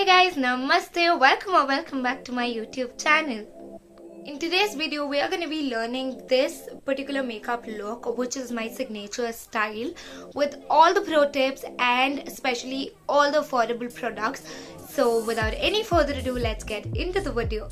guys, namaste, welcome or welcome back to my YouTube channel. In today's video, we are going to be learning this particular makeup look, which is my signature style, with all the pro tips and especially all the affordable products. So without any further ado, let's get into the video.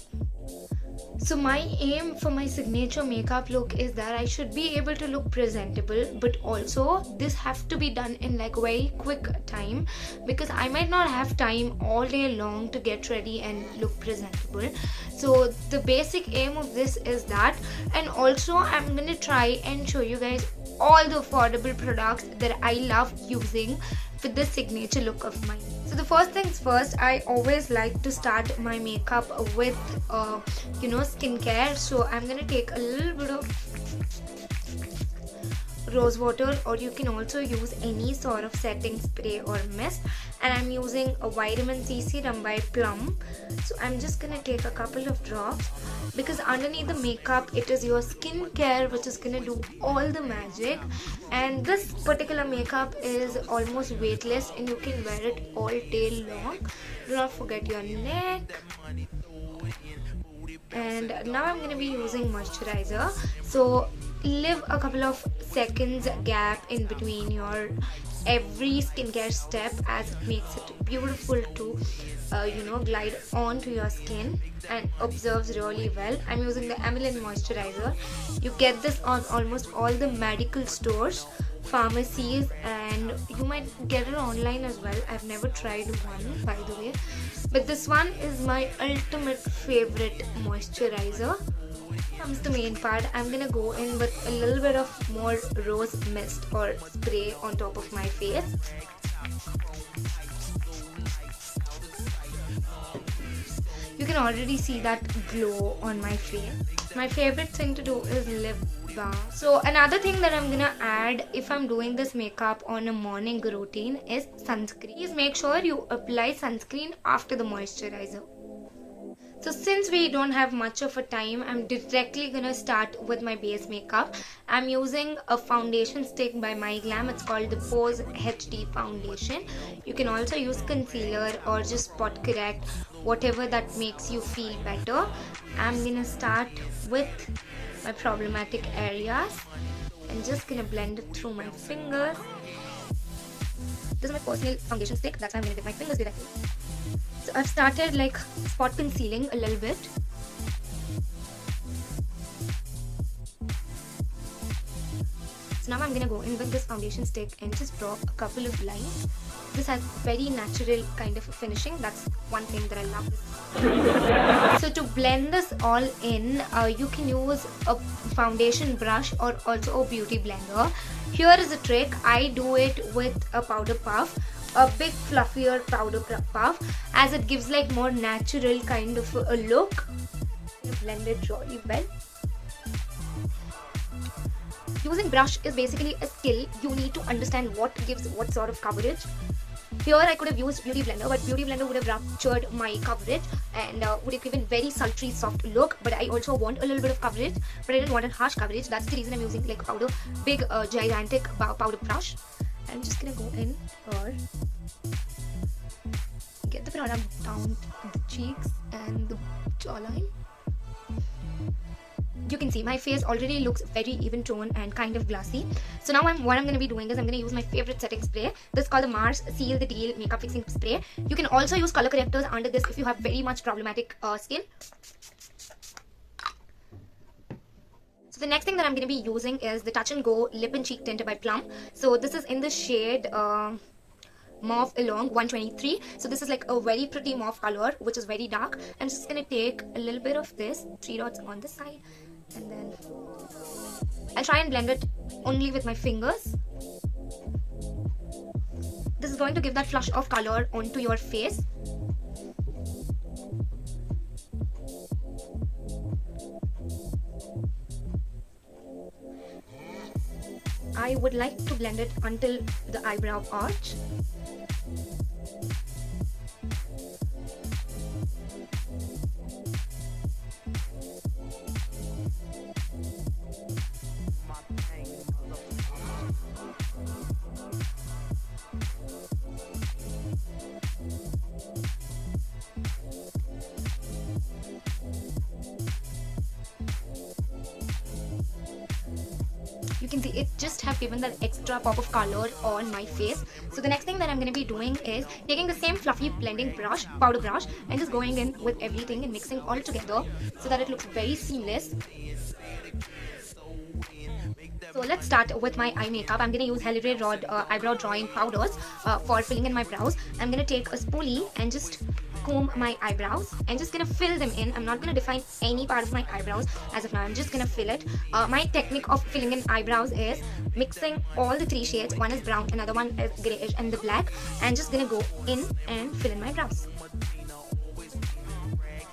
So my aim for my signature makeup look is that I should be able to look presentable, but also this have to be done in like very quick time, because I might not have time all day long to get ready and look presentable. So the basic aim of this is that, and also I'm gonna try and show you guys all the affordable products that I love using for this signature look of mine. So the first things first, I always like to start my makeup with skincare. So I'm gonna take a little bit of rose water, or you can also use any sort of setting spray or mist, and I'm using a vitamin C serum by Plum. So I'm just gonna take a couple of drops, because underneath the makeup it is your skincare which is gonna do all the magic. And this particular makeup is almost weightless and you can wear it all day long. Do not forget your neck. And now I'm gonna be using moisturizer. So leave a couple of seconds gap in between your every skincare step, as it makes it beautiful to glide onto your skin and observes really well. I'm using the Amylin moisturizer. You get this on almost all the medical stores, pharmacies, and you might get it online as well. I've never tried one, by the way, but this one is my ultimate favorite moisturizer. Comes the main part. I'm gonna go in with a little bit of more rose mist or spray on top of my face. You can already see that glow on my face. My favorite thing to do is lip balm. So another thing that I'm gonna add if I'm doing this makeup on a morning routine is sunscreen. Please make sure you apply sunscreen after the moisturizer. So since we don't have much of a time, I'm directly gonna start with my base makeup. I'm using a foundation stick by My Glam. It's called the Pose HD foundation. You can also use concealer or just spot correct, whatever that makes you feel better. I'm gonna start with my problematic areas and just gonna blend it through my fingers. This is my personal foundation stick, that's why I'm gonna get my fingers directly. So I've started like spot concealing a little bit. So now I'm gonna go in with this foundation stick and just draw a couple of lines. This has very natural kind of finishing. That's one thing that I love. So to blend this all in, you can use a foundation brush or also a beauty blender. Here is a trick. I do it with a powder puff, a big fluffier powder puff, as it gives like more natural kind of a look. Blend it really well. Using brush is basically a skill. You need to understand what gives what sort of coverage. Here I could have used beauty blender, but beauty blender would have ruptured my coverage and would have given very sultry soft look. But I also want a little bit of coverage, but I didn't want a harsh coverage. That's the reason I'm using like powder, big gigantic powder brush. I'm just gonna go in here, get the product down the cheeks and the jawline. You can see my face already looks very even tone and kind of glassy. So now what I'm going to be doing is I'm going to use my favorite setting spray. This is called the Mars Seal the Deal Makeup Fixing Spray. You can also use color correctors under this if you have very much problematic skin. So the next thing that I'm going to be using is the Touch and Go Lip and Cheek Tint by Plum. So this is in the shade Mauve Along 123. So this is like a very pretty mauve color, which is very dark. I'm just going to take a little bit of this, 3 dots on the side, and then I'll try and blend it only with my fingers. This is going to give that flush of color onto your face. I would like to blend it until the eyebrow arch. it just have given that extra pop of color on my face. So the next thing that I'm going to be doing is taking the same fluffy blending brush, powder brush, and just going in with everything and mixing all together so that it looks very seamless. So let's start with my eye makeup. I'm going to use Holiday Rod eyebrow drawing powders for filling in my brows. I'm going to take a spoolie and just comb my eyebrows and just gonna fill them in. I'm not gonna define any part of my eyebrows as of now. I'm just gonna fill it. My technique of filling in eyebrows is mixing all the three shades. One is brown, another one is grayish, and the black, and just gonna go in and fill in my brows.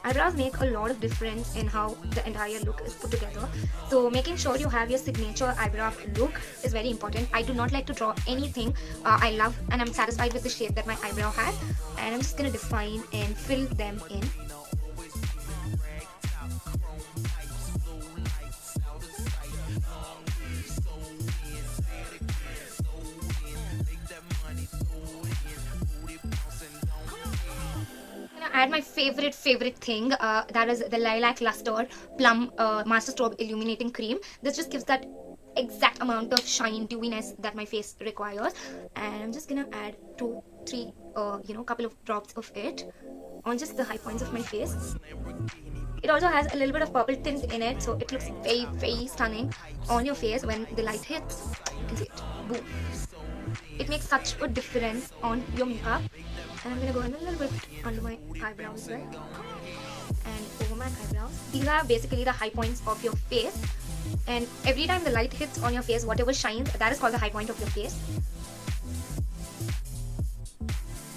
Eyebrows make a lot of difference in how the entire look is put together. So making sure you have your signature eyebrow look is very important. I do not like to draw anything I love, and I'm satisfied with the shape that my eyebrow has. And I'm just going to define and fill them in. Add my favorite thing, that is the Lilac Luster Plum Master Strobe Illuminating Cream. This just gives that exact amount of shine, dewiness that my face requires. And I'm just gonna add 2-3 couple of drops of it on just the high points of my face. It also has a little bit of purple tint in it, so it looks very stunning on your face when the light hits. You can see it. Boom. It makes such a difference on your makeup. And I'm gonna go in a little bit under my eyebrows as well, and over my eyebrows. These are basically the high points of your face, and every time the light hits on your face, whatever shines, that is called the high point of your face.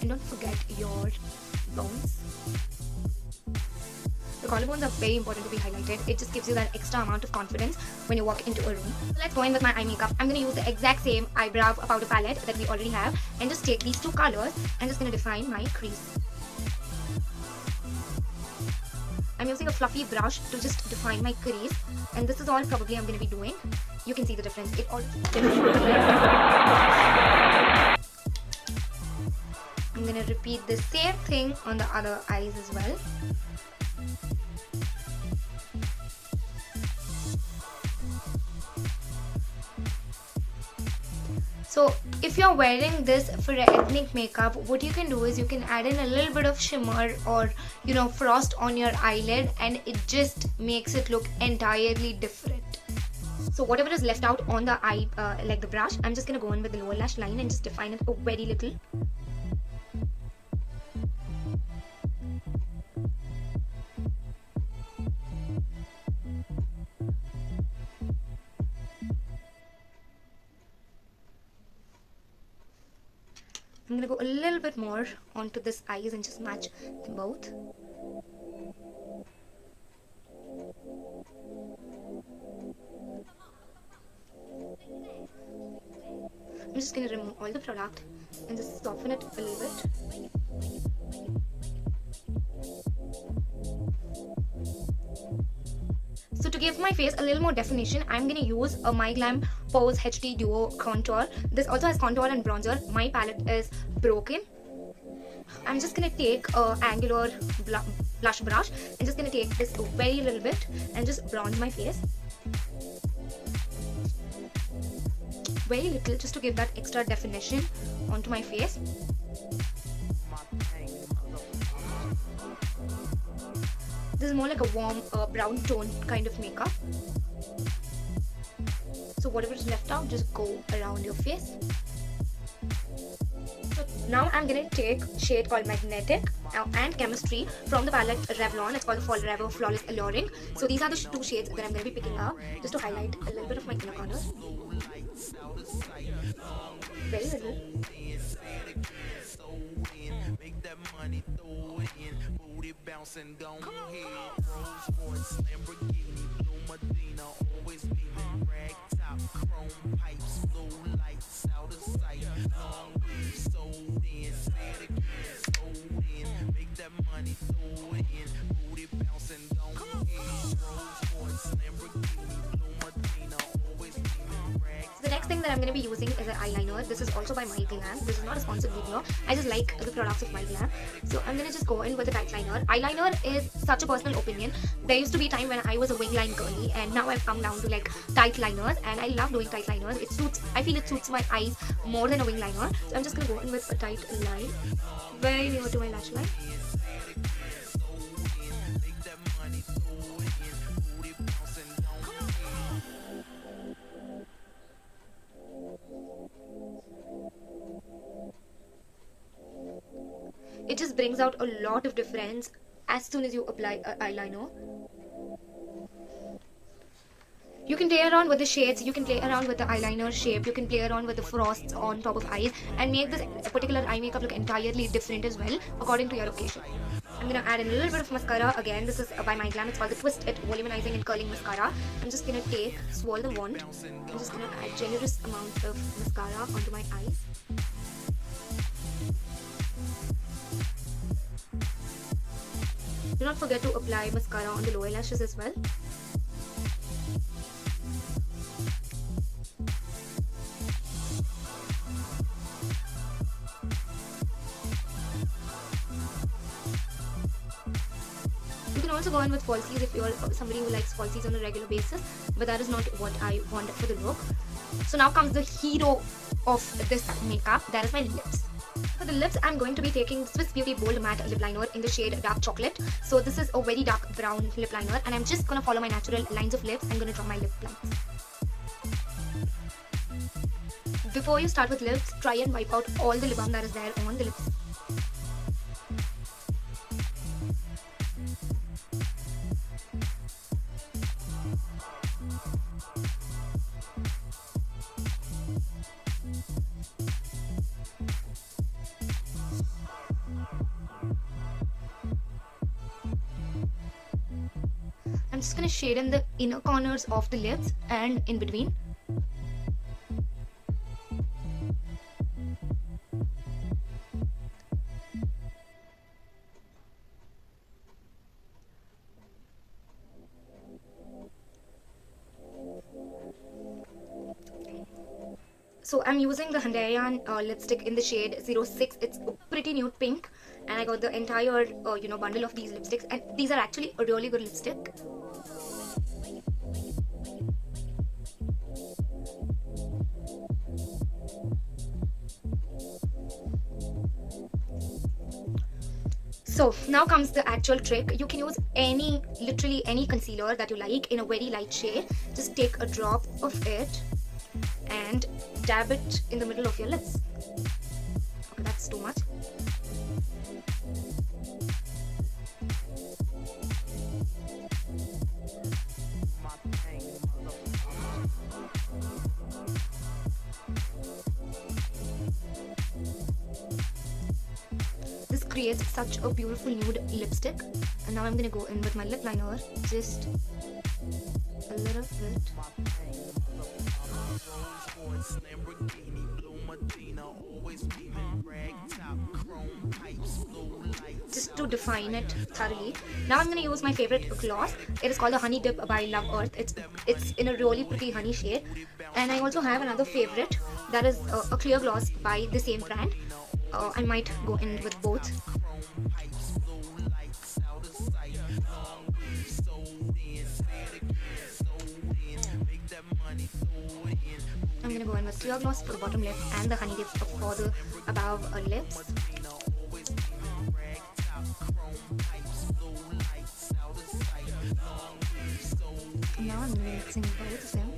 And don't forget your bones. The collarbones are very important to be highlighted. It just gives you that extra amount of confidence when you walk into a room. So let's go in with my eye makeup. I'm going to use the exact same eyebrow powder palette that we already have, and just take these two colors and just going to define my crease. I'm using a fluffy brush to just define my crease, and this is all probably I'm going to be doing. You can see the difference. It all. I'm going to repeat the same thing on the other eyes as well. So if you're wearing this for ethnic makeup, what you can do is you can add in a little bit of shimmer or frost on your eyelid, and it just makes it look entirely different. So whatever is left out on the eye, like the brush, I'm just gonna go in with the lower lash line and just define it a very little. I'm gonna go a little bit more onto this eyes and just match them both. I'm just gonna remove all the product and just soften it a little bit. So to give my face a little more definition, I'm going to use a My Glam Pose HD Duo Contour. This also has contour and bronzer. My palette is broken. I'm just going to take a angular blush brush and just going to take this very little bit and just bronze my face. Very little, just to give that extra definition onto my face. This is more like a warm brown tone kind of makeup. So whatever is left out, just go around your face. So now I'm going to take a shade called Magnetic and Chemistry from the palette Revlon. It's called the Fall Revo Flawless Alluring. So these are the two shades that I'm going to be picking up just to highlight a little bit of my inner corner. Very little. The next thing that I'm going to be using is an eyeliner. This is also by My Glam. This is not a sponsored video. I just like the products of My Glam. So I'm going to just go in with a tight liner. Eyeliner is such a personal opinion. There used to be a time when I was a wing line girly, and now I've come down to like tight liners, and I love doing tight liners. I feel it suits my eyes more than a wing liner. So I'm just going to go in with a tight line very near to my lash line. It just brings out a lot of difference as soon as you apply eyeliner. You can play around with the shades, you can play around with the eyeliner shape, you can play around with the frosts on top of eyes and make this particular eye makeup look entirely different as well according to your occasion. I'm going to add in a little bit of mascara. Again, this is by My Glam. It's called the Twist It Volumizing and Curling Mascara. I'm just going to swirl the wand. I'm just going to add generous amounts of mascara onto my eyes. Do not forget to apply mascara on the lower lashes as well. You can also go in with falsies if you're somebody who likes falsies on a regular basis, but that is not what I want for the look. So now comes the hero of this makeup, that is my lips. For the lips, I'm going to be taking Swiss Beauty Bold Matte Lip Liner in the shade Dark Chocolate. So this is a very dark brown lip liner, and I'm just going to follow my natural lines of lips. I'm going to draw my lip lines. Before you start with lips, try and wipe out all the lip balm that is there on the lips. I'm just going to shade in the inner corners of the lips and in between. So I'm using the Handaiyan lipstick in the shade 06. It's a pretty nude pink, and I got the entire bundle of these lipsticks, and these are actually a really good lipstick. So now comes the actual trick. You can use literally any concealer that you like in a very light shade. Just take a drop of it and dab it in the middle of your lips. Okay, that's too much. This creates such a beautiful nude lipstick. And now I'm gonna go in with my lip liner, just a little bit. Just to define it thoroughly. Now I'm going to use my favorite gloss. It is called the Honey Dip by Love Earth. It's in a really pretty honey shade. And I also have another favorite that is a clear gloss by the same brand. I might go in with both. I'm going to go in with clear gloss for the bottom lip and the honey dip for the above lips. Now I'm mixing both of them.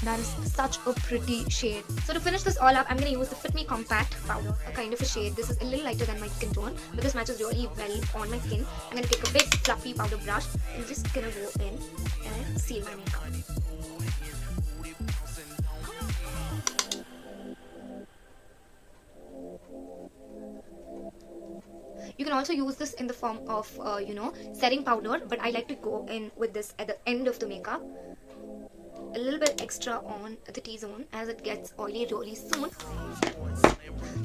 That is such a pretty shade. So to finish this all up, I'm going to use the Fit Me Compact powder, a kind of a shade. This is a little lighter than my skin tone, but this matches really well on my skin. I'm going to take a big fluffy powder brush and just going to go in and seal my makeup. You can also use this in the form of, setting powder, but I like to go in with this at the end of the makeup. A little bit extra on the T-zone as it gets oily really soon.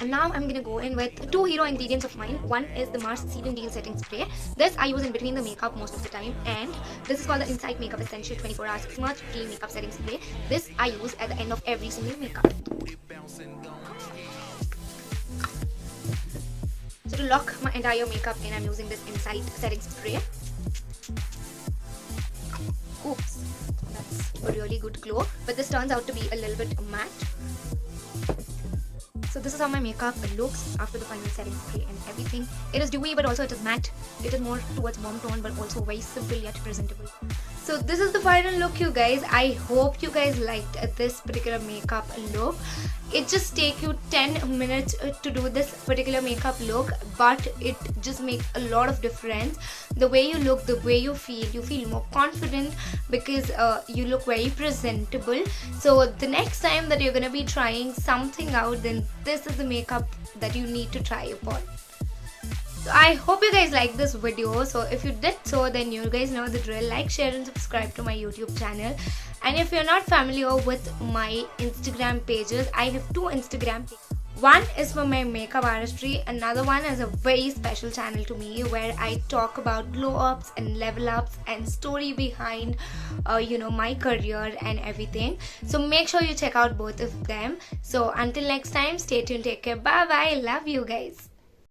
And now I'm gonna go in with two hero ingredients of mine. One is the Mars Seed and Deal Setting Spray. This I use in between the makeup most of the time, and this is called the Insight Makeup Essential 24 Hours Smudge Free Makeup Setting Spray. This I use at the end of every single makeup. So to lock my entire makeup in, I'm using this Insight Setting Spray. Oops, that's a really good glow, but this turns out to be a little bit matte. So this is how my makeup looks after the final setting spray and everything. It is dewy, but also it is matte. It is more towards warm tone, but also very simple yet presentable. So this is the final look, you guys. I hope you guys liked this particular makeup look. It just takes you 10 minutes to do this particular makeup look, but it just makes a lot of difference. The way you look, the way you feel more confident because you look very presentable. So the next time that you're gonna be trying something out, then this is the makeup that you need to try upon. So I hope you guys like this video. So if you did so, then you guys know the drill. Like, share and subscribe to my YouTube channel. And if you're not familiar with my Instagram pages, I have two Instagram pages. One is for my makeup artistry, another one is a very special channel to me where I talk about glow ups and level ups and story behind my career and everything. So make sure you check out both of them. So until next time, stay tuned, take care, bye bye, love you guys.